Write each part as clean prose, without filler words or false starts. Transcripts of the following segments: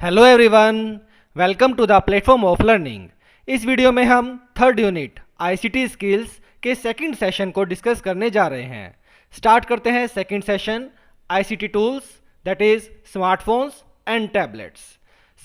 Hello everyone, welcome to the platform of learning. इस video में हम थर्ड यूनिट आईसीटी स्किल्स के second session को डिस्कस करने जा रहे हैं। स्टार्ट करते हैं second session, ICT tools, that is smartphones and tablets.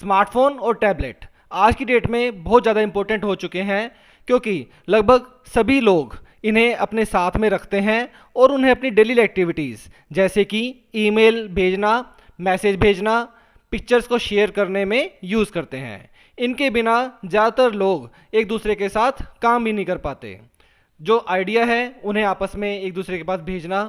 Smartphone और टैबलेट आज की डेट में बहुत ज़्यादा इंपॉर्टेंट हो चुके हैं, क्योंकि लगभग सभी लोग इन्हें अपने साथ में रखते हैं और उन्हें अपनी डेली एक्टिविटीज़ जैसे कि ईमेल भेजना, मैसेज भेजना, पिक्चर्स को शेयर करने में यूज़ करते हैं। इनके बिना ज़्यादातर लोग एक दूसरे के साथ काम भी नहीं कर पाते। जो आइडिया है उन्हें आपस में एक दूसरे के पास भेजना,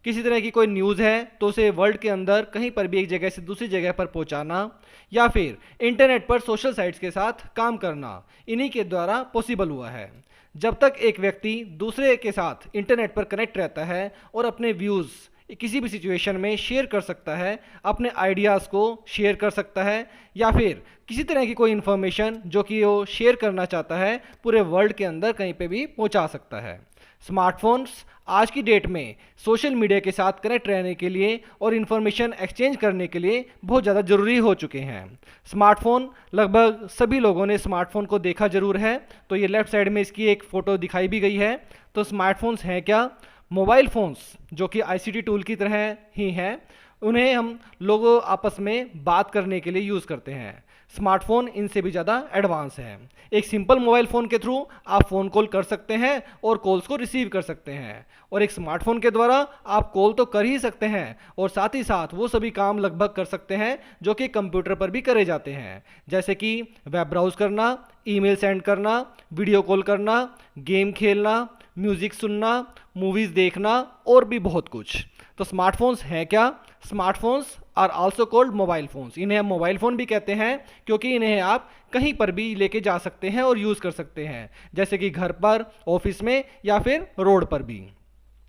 किसी तरह की कोई न्यूज़ है तो उसे वर्ल्ड के अंदर कहीं पर भी एक जगह से दूसरी जगह पर पहुंचाना, या फिर इंटरनेट पर सोशल साइट्स के साथ काम करना, इन्हीं के द्वारा पॉसिबल हुआ है। जब तक एक व्यक्ति दूसरे के साथ इंटरनेट पर कनेक्ट रहता है और अपने व्यूज़ किसी भी सिचुएशन में शेयर कर सकता है, अपने आइडियाज़ को शेयर कर सकता है, या फिर किसी तरह की कोई इन्फॉर्मेशन जो कि वो शेयर करना चाहता है पूरे वर्ल्ड के अंदर कहीं पे भी पहुंचा सकता है। स्मार्टफोन्स आज की डेट में सोशल मीडिया के साथ कनेक्ट रहने के लिए और इन्फॉर्मेशन एक्सचेंज करने के लिए बहुत ज़्यादा ज़रूरी हो चुके हैं। स्मार्टफोन लगभग सभी लोगों ने स्मार्टफोन को देखा ज़रूर है। तो ये लेफ्ट साइड में इसकी एक फ़ोटो दिखाई भी गई है। तो स्मार्टफोन्स हैं क्या? मोबाइल फ़ोन्स जो कि आईसीटी टूल की तरह ही हैं, उन्हें हम लोगों आपस में बात करने के लिए यूज़ करते हैं। स्मार्टफोन इनसे भी ज़्यादा एडवांस है। एक सिंपल मोबाइल फ़ोन के थ्रू आप फ़ोन कॉल कर सकते हैं और कॉल्स को रिसीव कर सकते हैं, और एक स्मार्टफोन के द्वारा आप कॉल तो कर ही सकते हैं और साथ ही साथ वो सभी काम लगभग कर सकते हैं जो कि कंप्यूटर पर भी करे जाते हैं, जैसे कि वेब ब्राउज़ करना, ईमेल सेंड करना, वीडियो कॉल करना, गेम खेलना, म्यूज़िक सुनना, मूवीज़ देखना और भी बहुत कुछ। तो स्मार्टफोन्स हैं क्या? Smartphones are also called mobile phones. इन्हें हम मोबाइल फ़ोन भी कहते हैं क्योंकि इन्हें आप कहीं पर भी लेके जा सकते हैं और यूज़ कर सकते हैं, जैसे कि घर पर, ऑफिस में या फिर रोड पर भी।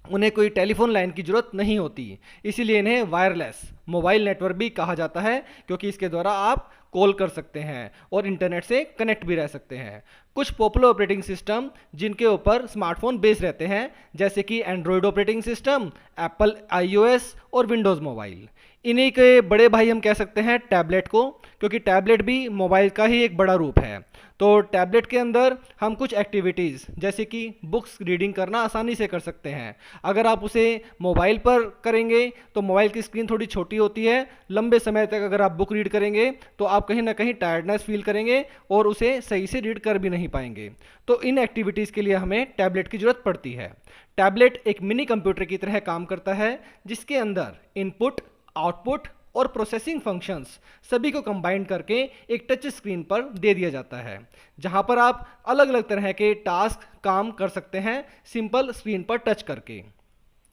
उन्हें कोई टेलीफोन लाइन की ज़रूरत नहीं होती, इसीलिए इन्हें वायरलेस मोबाइल नेटवर्क भी कहा जाता है, क्योंकि इसके द्वारा आप कॉल कर सकते हैं और इंटरनेट से कनेक्ट भी रह सकते हैं। कुछ पॉपुलर ऑपरेटिंग सिस्टम जिनके ऊपर स्मार्टफोन बेस रहते हैं, जैसे कि Android operating system, Apple iOS और विंडोज़ मोबाइल। इन्हीं के बड़े भाई हम कह सकते हैं टैबलेट को, क्योंकि टैबलेट भी मोबाइल का ही एक बड़ा रूप है। तो टैबलेट के अंदर हम कुछ एक्टिविटीज़ जैसे कि बुक्स रीडिंग करना आसानी से कर सकते हैं। अगर आप उसे मोबाइल पर करेंगे तो मोबाइल की स्क्रीन थोड़ी छोटी होती है, लंबे समय तक अगर आप बुक रीड करेंगे तो आप कहीं ना कहीं टायर्डनेस फील करेंगे और उसे सही से रीड कर भी नहीं पाएंगे। तो इन एक्टिविटीज़ के लिए हमें टैबलेट की ज़रूरत पड़ती है। टैबलेट एक मिनी कंप्यूटर की तरह काम करता है, जिसके अंदर इनपुट, आउटपुट और प्रोसेसिंग फंक्शंस सभी को कंबाइन करके एक टच स्क्रीन पर दे दिया जाता है, जहां पर आप अलग अलग तरह के टास्क काम कर सकते हैं सिंपल स्क्रीन पर टच करके।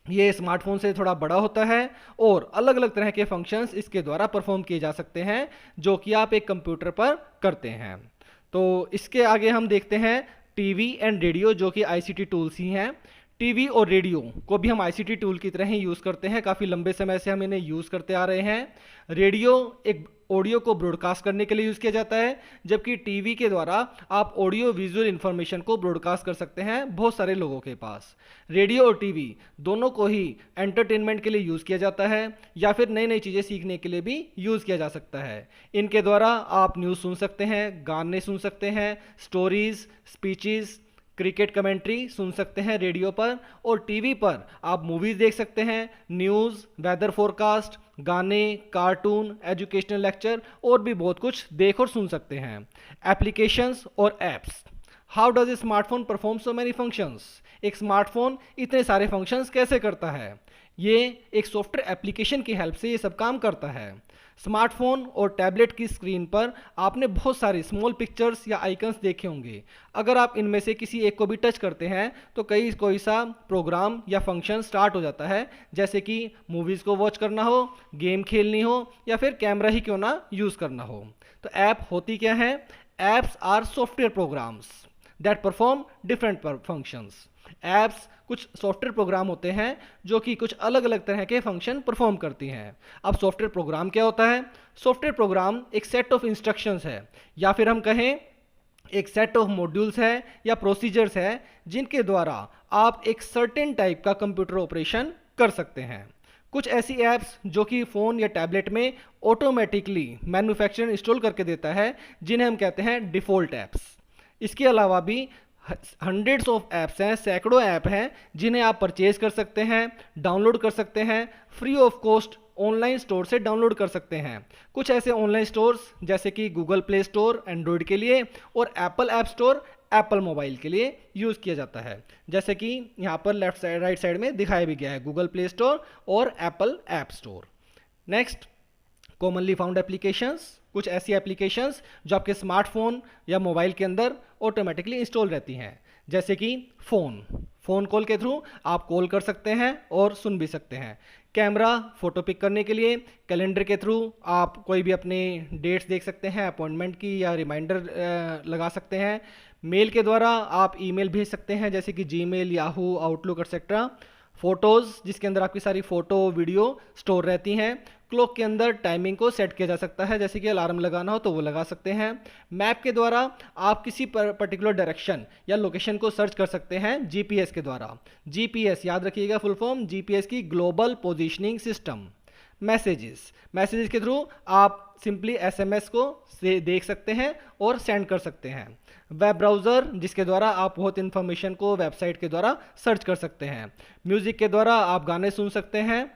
ये स्मार्टफोन से थोड़ा बड़ा होता है और अलग अलग तरह के फंक्शंस इसके द्वारा परफॉर्म किए जा सकते हैं जो कि आप एक कंप्यूटर पर करते हैं। तो इसके आगे हम देखते हैं टीवी एंड रेडियो, जो कि आईसीटी टूल्स ही हैं। टीवी और रेडियो को भी हम आईसीटी टूल की तरह ही यूज़ करते हैं, काफ़ी लंबे समय से हम इन्हें यूज़ करते आ रहे हैं। रेडियो एक ऑडियो को ब्रॉडकास्ट करने के लिए यूज़ किया जाता है, जबकि टीवी के द्वारा आप ऑडियो विजुअल इन्फॉर्मेशन को ब्रॉडकास्ट कर सकते हैं बहुत सारे लोगों के पास। रेडियो और टीवी दोनों को ही एंटरटेनमेंट के लिए यूज़ किया जाता है, या फिर नई नई चीज़ें सीखने के लिए भी यूज़ किया जा सकता है। इनके द्वारा आप न्यूज़ सुन सकते हैं, गाने सुन सकते हैं, स्टोरीज़, स्पीचेस, क्रिकेट कमेंट्री सुन सकते हैं रेडियो पर, और टीवी पर आप मूवीज़ देख सकते हैं, न्यूज़, वेदर फोरकास्ट, गाने, कार्टून, एजुकेशनल लेक्चर और भी बहुत कुछ देख और सुन सकते हैं। एप्लीकेशंस और apps. How does a smartphone perform so many functions? एक स्मार्टफोन इतने सारे फंक्शंस कैसे करता है? ये एक सॉफ्टवेयर एप्लीकेशन की हेल्प से ये सब काम करता है। स्मार्टफोन और टैबलेट की स्क्रीन पर आपने बहुत सारे स्मॉल पिक्चर्स या आइकन्स देखे होंगे। अगर आप इनमें से किसी एक को भी टच करते हैं तो कोई सा प्रोग्राम या फंक्शन स्टार्ट हो जाता है, जैसे कि मूवीज़ को वॉच करना हो, गेम खेलनी हो, या फिर कैमरा ही क्यों ना यूज़ करना हो। तो ऐप होती क्या है? Apps are software programs that perform different functions. Apps कुछ सॉफ्टवेयर प्रोग्राम होते हैं जो कि कुछ अलग अलग तरह के फंक्शन परफॉर्म करती हैं। अब सॉफ्टवेयर प्रोग्राम क्या होता है? सॉफ्टवेयर प्रोग्राम एक सेट ऑफ इंस्ट्रक्शंस है, या फिर हम कहें एक सेट ऑफ मॉड्यूल्स है या प्रोसीजर्स है, जिनके द्वारा आप एक सर्टेन टाइप का कंप्यूटर ऑपरेशन कर सकते हैं। कुछ ऐसी ऐप्स जो कि फ़ोन या टैबलेट में ऑटोमेटिकली मैन्युफैक्चरर इंस्टॉल करके देता है, जिन्हें हम कहते हैं डिफ़ॉल्ट ऐप्स। इसके अलावा भी हंड्रेड्स ऑफ ऐप्स हैं, सैकड़ों ऐप हैं जिन्हें आप परचेज कर सकते हैं, डाउनलोड कर सकते हैं, free of cost online store से डाउनलोड कर सकते हैं। कुछ ऐसे ऑनलाइन स्टोर्स जैसे कि गूगल प्ले स्टोर एंड्रॉयड के लिए और Apple app store Apple mobile के लिए यूज़ किया जाता है, जैसे कि यहाँ पर लेफ्ट साइड राइट साइड में दिखाया भी गया है, गूगल प्ले स्टोर और Apple app store. Next, commonly found applications, कुछ ऐसी एप्लीकेशंस जो आपके स्मार्टफोन या मोबाइल के अंदर ऑटोमेटिकली इंस्टॉल रहती हैं, जैसे कि फ़ोन कॉल के थ्रू आप कॉल कर सकते हैं और सुन भी सकते हैं। कैमरा, फ़ोटो पिक करने के लिए, कैलेंडर के थ्रू आप कोई भी अपने डेट्स देख सकते हैं, अपॉइंटमेंट की या रिमाइंडर लगा सकते हैं। मेल के द्वारा आप ईमेल भेज सकते हैं, जैसे कि Gmail, Yahoo, outlook etcetera. Photos, जिसके अंदर आपकी सारी फ़ोटो वीडियो स्टोर रहती हैं। क्लॉक के अंदर टाइमिंग को सेट किया जा सकता है, जैसे कि अलार्म लगाना हो तो वो लगा सकते हैं। मैप के द्वारा आप किसी पर्टिकुलर डायरेक्शन या लोकेशन को सर्च कर सकते हैं जीपीएस के द्वारा। जीपीएस याद रखिएगा फुल फॉर्म, जीपीएस की ग्लोबल पोजीशनिंग सिस्टम। मैसेजेस के थ्रू आप सिंपली एसएमएस को से देख सकते हैं और सेंड कर सकते हैं। वेब ब्राउज़र, जिसके द्वारा आप बहुत इन्फॉर्मेशन को वेबसाइट के द्वारा सर्च कर सकते हैं। म्यूज़िक के द्वारा आप गाने सुन सकते हैं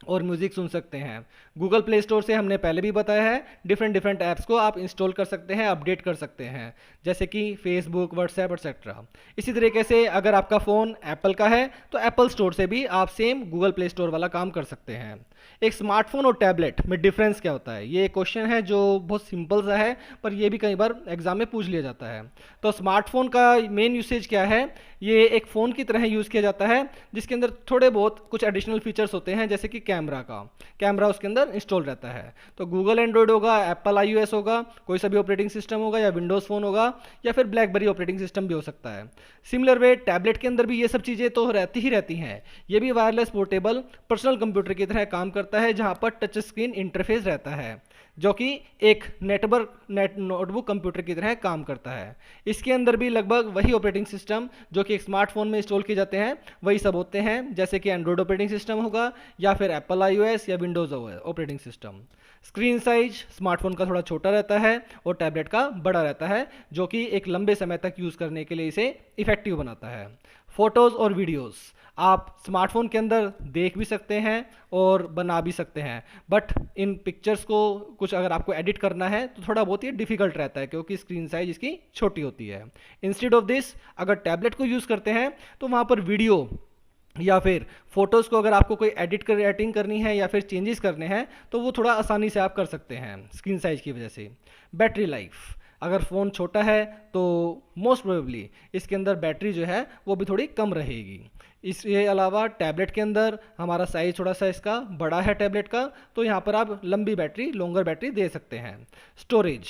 और म्यूज़िक सुन सकते हैं। गूगल प्ले स्टोर से हमने पहले भी बताया है, डिफरेंट ऐप्स को आप इंस्टॉल कर सकते हैं, अपडेट कर सकते हैं, जैसे कि फेसबुक, व्हाट्सएप एक्सेट्रा। इसी तरीके से अगर आपका फ़ोन एप्पल का है तो एप्पल स्टोर से भी आप सेम गूगल प्ले स्टोर वाला काम कर सकते हैं। एक स्मार्टफोन और टैबलेट में डिफरेंस क्या होता है, ये क्वेश्चन है जो बहुत सिंपल सा है, पर ये भी कई बार एग्जाम में पूछ लिया जाता है। तो स्मार्टफोन का मेन यूसेज क्या है, ये एक फ़ोन की तरह यूज़ किया जाता है, जिसके अंदर थोड़े बहुत कुछ एडिशनल फीचर्स होते हैं, जैसे कि कैमरा उसके अंदर इंस्टॉल रहता है। तो गूगल एंड्रॉयड होगा, एप्पल आईओएस होगा, कोई सा भी ऑपरेटिंग सिस्टम होगा, या विंडोज़ फ़ोन होगा, या फिर ब्लैकबेरी ऑपरेटिंग सिस्टम भी हो सकता है। सिमिलर वे टैबलेट के अंदर भी ये सब चीज़ें तो रहती हैं। ये भी वायरलेस पोर्टेबल पर्सनल कंप्यूटर की तरह काम करता है, जहाँ पर टच स्क्रीन इंटरफेस रहता है, जो कि एक नोटबुक कंप्यूटर की तरह काम करता है। इसके अंदर भी लगभग वही ऑपरेटिंग सिस्टम जो कि एक स्मार्टफोन में इंस्टॉल किए जाते हैं वही सब होते हैं, जैसे कि एंड्रॉयड ऑपरेटिंग सिस्टम होगा या फिर एप्पल आईओएस या Windows operating system. Screen size smartphone का थोड़ा छोटा रहता है और टैबलेट का बड़ा रहता है, जो कि एक लंबे समय तक यूज़ करने के लिए इसे इफेक्टिव बनाता है। फ़ोटोज़ और वीडियोज़ आप स्मार्टफोन के अंदर देख भी सकते हैं और बना भी सकते हैं, बट इन पिक्चर्स को कुछ अगर आपको एडिट करना है तो थोड़ा बहुत ही डिफिकल्ट रहता है, क्योंकि स्क्रीन साइज इसकी छोटी होती है। इंस्टेड ऑफ दिस, अगर टैबलेट को यूज़ करते हैं तो वहाँ पर वीडियो या फिर फोटोज़ को अगर आपको कोई एडिटिंग करनी है या फिर चेंजेस करने हैं तो वो थोड़ा आसानी से आप कर सकते हैं स्क्रीन साइज की वजह से। बैटरी लाइफ, अगर फ़ोन छोटा है तो मोस्ट प्रोबेबली इसके अंदर बैटरी जो है वो भी थोड़ी कम रहेगी। इसके अलावा टैबलेट के अंदर हमारा साइज़ थोड़ा सा इसका बड़ा है टैबलेट का, तो यहाँ पर आप लॉन्गर बैटरी दे सकते हैं। स्टोरेज,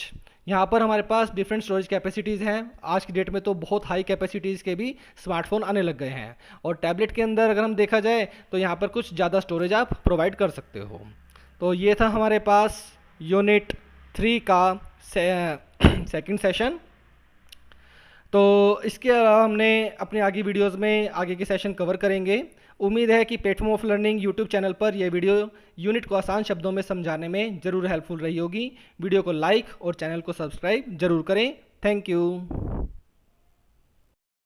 यहाँ पर हमारे पास डिफरेंट स्टोरेज कैपेसिटीज़ हैं। आज की डेट में तो बहुत हाई कैपेसिटीज़ के भी स्मार्टफोन आने लग गए हैं, और टैबलेट के अंदर अगर हम देखा जाए तो यहाँ पर कुछ ज़्यादा स्टोरेज आप प्रोवाइड कर सकते हो। तो ये था हमारे पास यूनिट 3 का सेकंड सेशन। तो इसके अलावा हमने अपने आगे वीडियोस में आगे के सेशन कवर करेंगे। उम्मीद है कि platform of learning YouTube channel पर यह वीडियो यूनिट को आसान शब्दों में समझाने में ज़रूर हेल्पफुल रही होगी। वीडियो को लाइक और चैनल को सब्सक्राइब जरूर करें। Thank you.